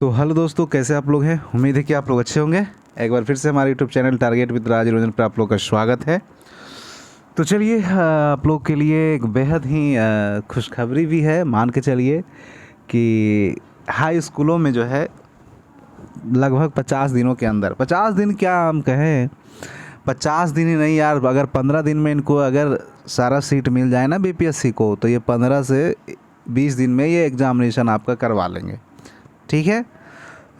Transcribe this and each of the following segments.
तो हेलो दोस्तों, कैसे आप लोग हैं। उम्मीद है कि आप लोग अच्छे होंगे। एक बार फिर से हमारे यूट्यूब चैनल टारगेट विद राज रंजन पर आप लोग का स्वागत है। तो चलिए, आप लोग के लिए एक बेहद ही खुशखबरी भी है। मान के चलिए कि हाई स्कूलों में जो है लगभग 50 दिनों के अंदर, 50 दिन क्या हम कहें, 50 दिन ही नहीं यार, अगर 15 दिन में इनको अगर सारा सीट मिल जाए ना बीपीएससी को, तो ये 15 से 20 दिन में ये एग्ज़ामिनेशन आपका करवा लेंगे। ठीक है।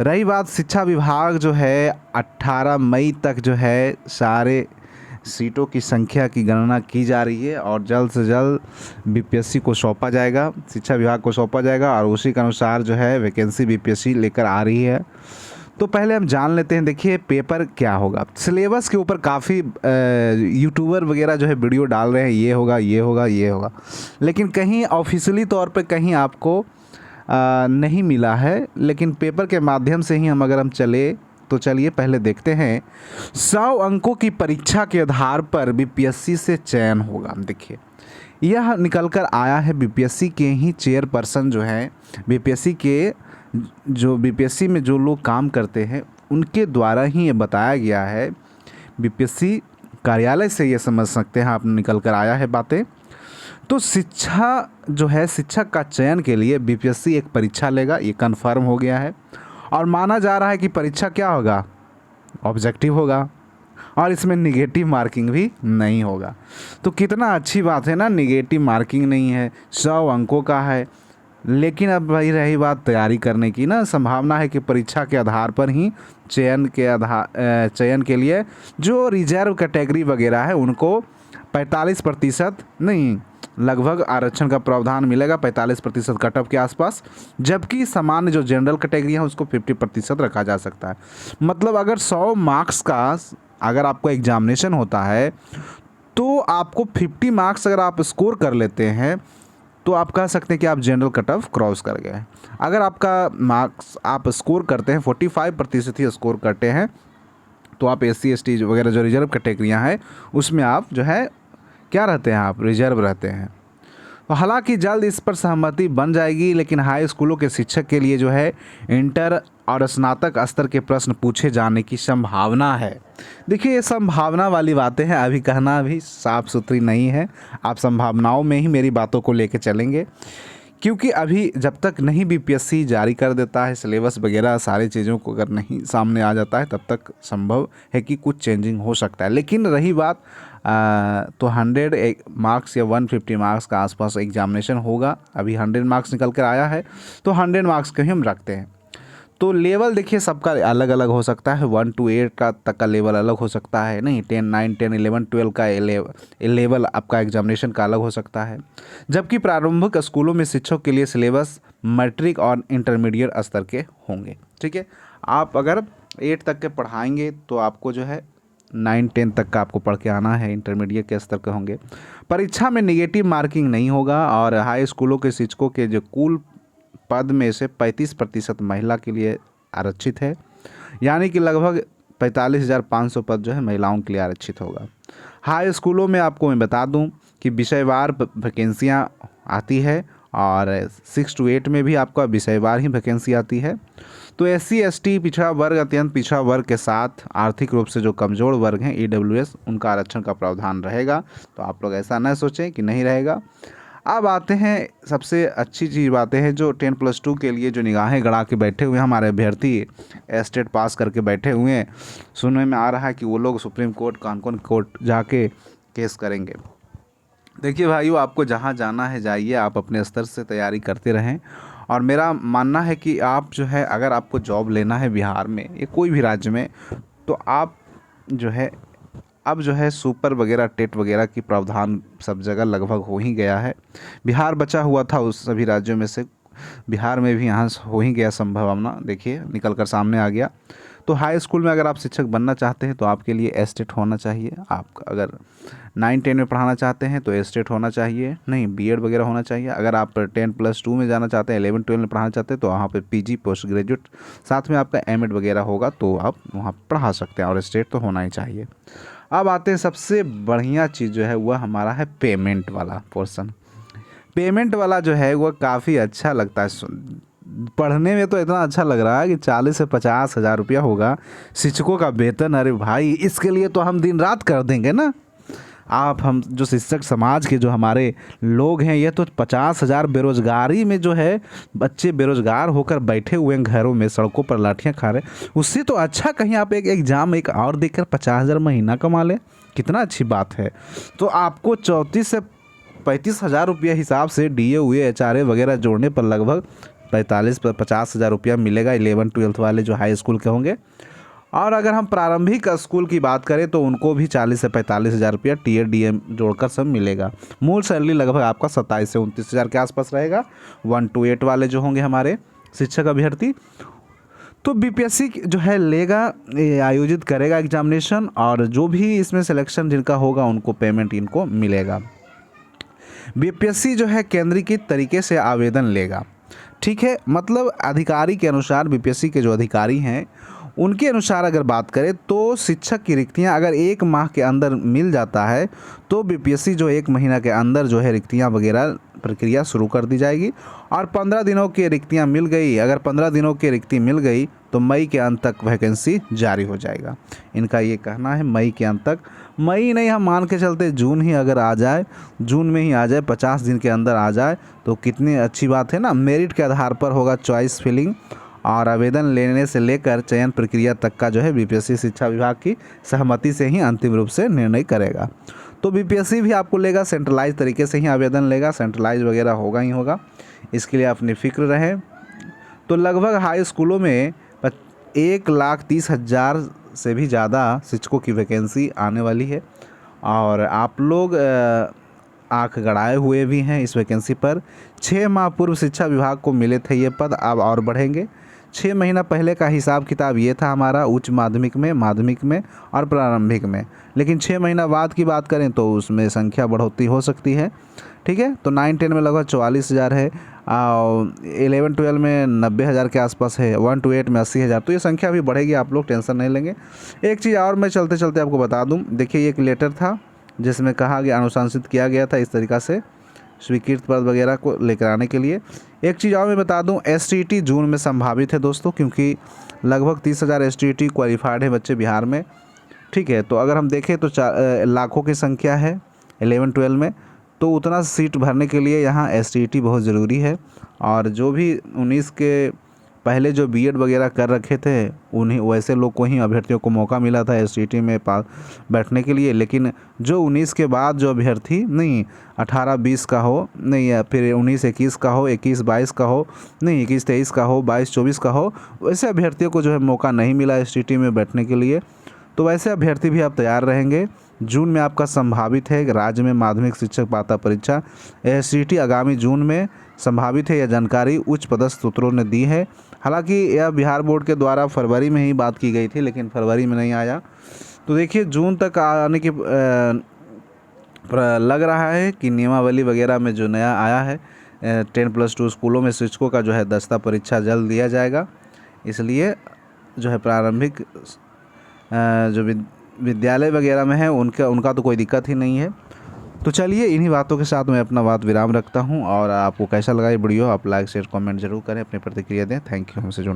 रही बात शिक्षा विभाग, जो है 18 मई तक जो है सारे सीटों की संख्या की गणना की जा रही है और जल्द से जल्द बीपीएससी को सौंपा जाएगा, शिक्षा विभाग को सौंपा जाएगा और उसी के अनुसार जो है वैकेंसी बीपीएससी लेकर आ रही है। तो पहले हम जान लेते हैं। देखिए पेपर क्या होगा। सिलेबस के ऊपर काफ़ी यूट्यूबर वगैरह जो है वीडियो डाल रहे हैं, ये होगा ये होगा ये होगा, लेकिन कहीं ऑफिशियली तौर पे कहीं आपको नहीं मिला है। लेकिन पेपर के माध्यम से ही अगर हम चले तो चलिए पहले देखते हैं। 100 अंकों की परीक्षा के आधार पर बीपीएससी से चयन होगा। देखिए यह निकल कर आया है बीपीएससी के ही चेयरपर्सन जो हैं, बीपीएससी के जो बीपीएससी में जो लोग काम करते हैं उनके द्वारा ही ये बताया गया है। बीपीएससी कार्यालय से ये समझ सकते हैं आप, निकल कर आया है बातें। तो शिक्षा जो है, शिक्षक का चयन के लिए बीपीएससी एक परीक्षा लेगा, ये कन्फर्म हो गया है। और माना जा रहा है कि परीक्षा क्या होगा, ऑब्जेक्टिव होगा और इसमें निगेटिव मार्किंग भी नहीं होगा। तो कितना अच्छी बात है ना, निगेटिव मार्किंग नहीं है, 100 अंकों का है। लेकिन अब भाई रही बात तैयारी करने की ना, संभावना है कि परीक्षा के आधार पर ही चयन के लिए जो रिजर्व कैटेगरी वगैरह है उनको 45% नहीं, लगभग आरक्षण का प्रावधान मिलेगा, 45% कट ऑफ के आसपास। जबकि सामान्य जो जनरल कैटेगरी है उसको 50% रखा जा सकता है। मतलब अगर 100 मार्क्स का अगर आपको एग्जामिनेशन होता है तो आपको 50 मार्क्स अगर आप स्कोर कर लेते हैं तो आप कह सकते हैं कि आप जनरल कट ऑफ क्रॉस कर गए। अगर आपका मार्क्स आप स्कोर करते हैं 45% ही स्कोर करते हैं तो आप SC ST वगैरह जो रिजर्व कैटेगरियाँ हैं उसमें आप जो है क्या रहते हैं, आप रिजर्व रहते हैं। तो हालांकि जल्द इस पर सहमति बन जाएगी, लेकिन हाई स्कूलों के शिक्षक के लिए जो है इंटर और स्नातक स्तर के प्रश्न पूछे जाने की संभावना है। देखिए ये संभावना वाली बातें हैं, अभी कहना भी साफ सुथरी नहीं है। आप संभावनाओं में ही मेरी बातों को लेके चलेंगे, क्योंकि अभी जब तक नहीं बीपीएससी जारी कर देता है सिलेबस वगैरह सारी चीज़ों को अगर नहीं सामने आ जाता है तब तक संभव है कि कुछ चेंजिंग हो सकता है। लेकिन रही बात तो 100 मार्क्स या 150 मार्क्स का आसपास एग्जामिनेशन होगा। अभी 100 मार्क्स निकल कर आया है तो 100 मार्क्स के ही हम रखते हैं। तो लेवल देखिए सबका अलग अलग हो सकता है, 1 to 8 का तक का लेवल अलग हो सकता है, नहीं 10, 9, 10, 11, 12 का लेवल आपका एग्जामिनेशन का अलग हो सकता है। जबकि प्रारंभिक स्कूलों में शिक्षक के लिए सिलेबस मैट्रिक और इंटरमीडिएट स्तर के होंगे। ठीक है, आप अगर 8 तक के पढ़ाएंगे तो आपको जो है 9, 10 तक का आपको पढ़ के आना है, इंटरमीडिएट के स्तर के होंगे। परीक्षा में निगेटिव मार्किंग नहीं होगा और हाई स्कूलों के शिक्षकों के जो कुल पद में से 35% महिला के लिए आरक्षित है, यानी कि लगभग 45,500 पद जो है महिलाओं के लिए आरक्षित होगा। हाई स्कूलों में आपको मैं बता दूं कि विषयवार वैकेंसियां आती है और 6 to 8 में भी आपका विषयवार ही वैकेंसी आती है। तो SC ST पिछड़ा वर्ग, अत्यंत पिछड़ा वर्ग के साथ आर्थिक रूप से जो कमज़ोर वर्ग हैं EWS, उनका आरक्षण का प्रावधान रहेगा। तो आप लोग ऐसा न सोचें कि नहीं रहेगा। अब आते हैं सबसे अच्छी चीज़ बातें हैं जो 10+2 के लिए जो निगाहें गड़ा के बैठे हुए हैं हमारे अभ्यर्थी, स्टेट पास करके बैठे हुए हैं। सुनने में आ रहा है कि वो लोग सुप्रीम कोर्ट, कानून कोर्ट जाके केस करेंगे। देखिए भाइयों, आपको जहाँ जाना है जाइए, आप अपने स्तर से तैयारी करते रहें। और मेरा मानना है कि आप जो है अगर आपको जॉब लेना है बिहार में या कोई भी राज्य में, तो आप जो है अब जो है सुपर वगैरह टेट वगैरह की प्रावधान सब जगह लगभग हो ही गया है। बिहार बचा हुआ था उस सभी राज्यों में से, बिहार में भी यहाँ हो ही गया संभावना, देखिए निकल कर सामने आ गया। तो हाई स्कूल में अगर आप शिक्षक बनना चाहते हैं तो आपके लिए एस्टेट होना चाहिए। आप अगर 9, 10 में पढ़ाना चाहते हैं तो एस्टेट होना चाहिए, नहीं बीएड वगैरह होना चाहिए। अगर आप 10+2 में जाना चाहते हैं, 11, 12 में पढ़ाना चाहते हैं तो वहाँ पे PG पोस्ट ग्रेजुएट साथ में आपका एमएड वगैरह होगा तो आप वहाँ पढ़ा सकते हैं और एस्टेट तो होना ही चाहिए। अब आते हैं सबसे बढ़िया चीज़ जो है वह हमारा है पेमेंट वाला पोर्शन। पेमेंट वाला जो है वो काफ़ी अच्छा लगता है पढ़ने में तो इतना अच्छा लग रहा है कि 40 से 50 हज़ार रुपया होगा शिक्षकों का वेतन। अरे भाई, इसके लिए तो हम दिन रात कर देंगे ना। आप हम जो शिक्षक समाज के जो हमारे लोग हैं, ये तो 50 हज़ार बेरोजगारी में जो है बच्चे बेरोजगार होकर बैठे हुए हैं घरों में, सड़कों पर लाठियां खा रहे हैं। उससे तो अच्छा कहीं आप एक एग्ज़ाम एक और देकर 50 हज़ार महीना कमा लें, कितना अच्छी बात है। तो आपको 34 से 35 हज़ार रुपये हिसाब से DA हुए HRA वगैरह जोड़ने पर लगभग 50 हज़ार रुपया मिलेगा 11-12 वाले जो हाई स्कूल के होंगे। और अगर हम प्रारंभिक स्कूल की बात करें तो उनको भी 40 से 45 हज़ार रुपया TA DM जोड़कर सब मिलेगा। मूल सैलरी लगभग आपका 27 से 29 हज़ार के आसपास रहेगा 1 to 8 वाले जो होंगे हमारे शिक्षक अभ्यर्थी। तो BPSC जो है लेगा, आयोजित करेगा एग्जामिनेशन, और जो भी इसमें सिलेक्शन जिनका होगा उनको पेमेंट इनको मिलेगा। BPSC जो है केंद्रीकृत तरीके से आवेदन लेगा, ठीक है। मतलब अधिकारी के अनुसार BPSC के जो अधिकारी हैं उनके अनुसार अगर बात करें तो शिक्षक की रिक्तियां अगर 1 माह के अंदर मिल जाता है तो BPSC जो 1 महीना के अंदर जो है रिक्तियां वगैरह प्रक्रिया शुरू कर दी जाएगी। और 15 दिनों की रिक्तियां मिल गई, अगर 15 दिनों की रिक्ति मिल गई तो मई के अंत तक वैकेंसी जारी हो जाएगा। इनका ये कहना है मई के अंत तक, मई नहीं हम मान के चलते जून ही अगर आ जाए, जून में ही आ जाए, 50 दिन के अंदर आ जाए तो कितनी अच्छी बात है ना। मेरिट के आधार पर होगा चॉइस फिलिंग, और आवेदन लेने से लेकर चयन प्रक्रिया तक का जो है BPSC शिक्षा विभाग की सहमति से ही अंतिम रूप से निर्णय करेगा। तो BPSC भी आपको लेगा, सेंट्रलाइज तरीके से ही आवेदन लेगा, सेंट्रलाइज वगैरह होगा ही होगा, इसके लिए आप निफिक्र रहें। तो लगभग हाई स्कूलों में 1,30,000 से भी ज़्यादा शिक्षकों की वैकेंसी आने वाली है, और आप लोग आँख गड़ाए हुए भी हैं इस वैकेंसी पर। 6 माह पूर्व शिक्षा विभाग को मिले थे ये पद, अब और बढ़ेंगे। 6 महीना पहले का हिसाब किताब ये था हमारा उच्च माध्यमिक में, माध्यमिक में और प्रारंभिक में, लेकिन 6 महीना बाद की बात करें तो उसमें संख्या बढ़ोतरी हो सकती है, ठीक है। तो 9-10 में लगभग 44,000 है, 11-12 में 90,000 के आसपास है, 1 to 8 में 80,000। तो ये संख्या भी बढ़ेगी, आप लोग टेंशन नहीं लेंगे। एक चीज़ और मैं चलते चलते आपको बता दूँ, देखिए एक लेटर था जिसमें कहा गया, अनुशंसित किया गया था इस तरीक़ा से स्वीकृत पद वगैरह को लेकर आने के लिए। एक चीज़ और मैं बता दूं, STET जून में संभावित है दोस्तों, क्योंकि लगभग 30,000 STET क्वालिफाइड है बच्चे बिहार में, ठीक है। तो अगर हम देखें तो लाखों की संख्या है 11-12 में, तो उतना सीट भरने के लिए यहाँ STET बहुत ज़रूरी है। और जो भी 19 के पहले जो B.Ed वगैरह कर रखे थे उन्हीं वैसे लोग को ही अभ्यर्थियों को मौका मिला था STET में बैठने के लिए। लेकिन जो 19 के बाद जो अभ्यर्थी नहीं 18-20 का हो, नहीं या फिर 19-21 का हो, 21-22 का हो, नहीं 21-23 का हो, 22-24 का हो, वैसे अभ्यर्थियों को जो है मौका नहीं मिला STET में बैठने के लिए। तो वैसे अभ्यर्थी भी आप तैयार रहेंगे। जून में आपका संभावित है राज्य में माध्यमिक शिक्षक पात्रता परीक्षा STET आगामी जून में संभावित है, यह जानकारी उच्च पदस्थ सूत्रों ने दी है। हालांकि यह बिहार बोर्ड के द्वारा फरवरी में ही बात की गई थी, लेकिन फरवरी में नहीं आया। तो देखिए जून तक आने की लग रहा है कि नियमावली वगैरह में जो नया आया है 10+2 स्कूलों में शिक्षकों का जो है दस्ता परीक्षा जल्द दिया जाएगा। इसलिए जो है प्रारंभिक जो विद्यालय वगैरह में है उनका तो कोई दिक्कत ही नहीं है। तो चलिए इन्हीं बातों के साथ मैं अपना बात विराम रखता हूं, और आपको कैसा लगा ये वीडियो आप लाइक शेयर कमेंट जरूर करें, अपनी प्रतिक्रिया दें। थैंक यू हमसे जुड़ने।